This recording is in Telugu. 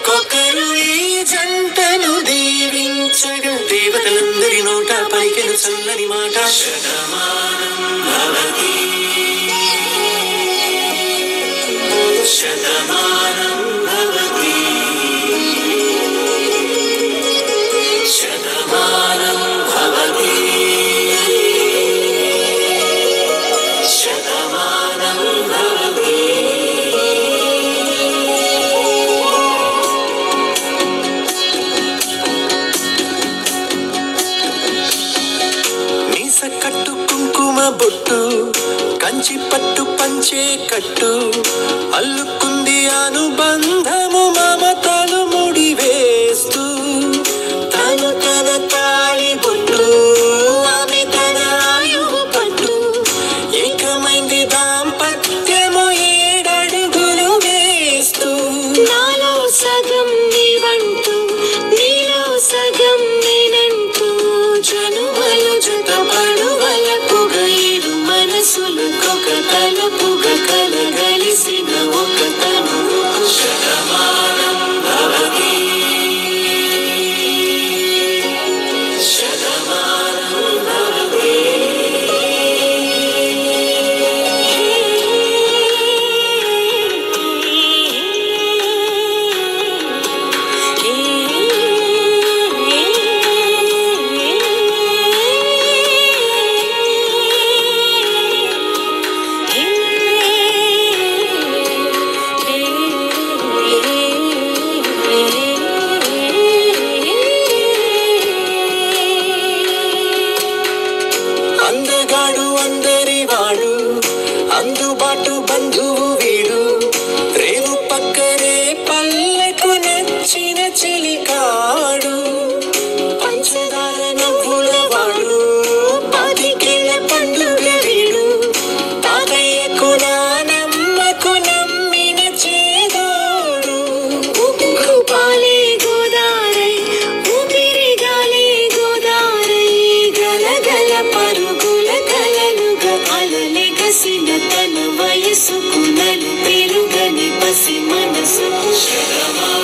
ఒకరికొకరు ఈ జంటను దీవించగా దేవతలందరి నోట పలికెను చల్లని మాట శతమానం భవతి శతమానం భవతి శతమానం భవతి శతమానం భవతి. మీస కట్టు కుంకుమ బొట్టు కంచి పట్టు పంచే కట్టు అల్లుకుంది అనుబంధము మమతలు ముడివేస్తూ తను తన తాళి బొట్టు ఆమె తన ఆయువు పట్టు ఏకమైంది దాంపత్యము 7 అడుగులు వేస్తూ నాలో సగం నీవంటూ నీలో సగం నేనంటూ జనుమలు జతపడువల పొగయిడు మనసులకొక తలపుగ కలగలిసిన ఒక తనువు శతమానం భవతి శతమానం భవతి. అందగాడు అందరి వాడు అందుబాటు బంధువు వీడు రేవు పక్కరే పల్లెకు నచ్చిన చెలికాడు పంచదార నవ్వుల వాడు 10 పండుగ వీడు తాతయ్యకు నానమ్మకు నమ్మిన చేదోడు ఉక్కు పాలే గోదారై ఊపిరి గాలే గోదారై గలగల పరుగుల కలలుగా అలలెగసిన తన వయసుకు నలు పెరుగని పసి మనసు శతమానం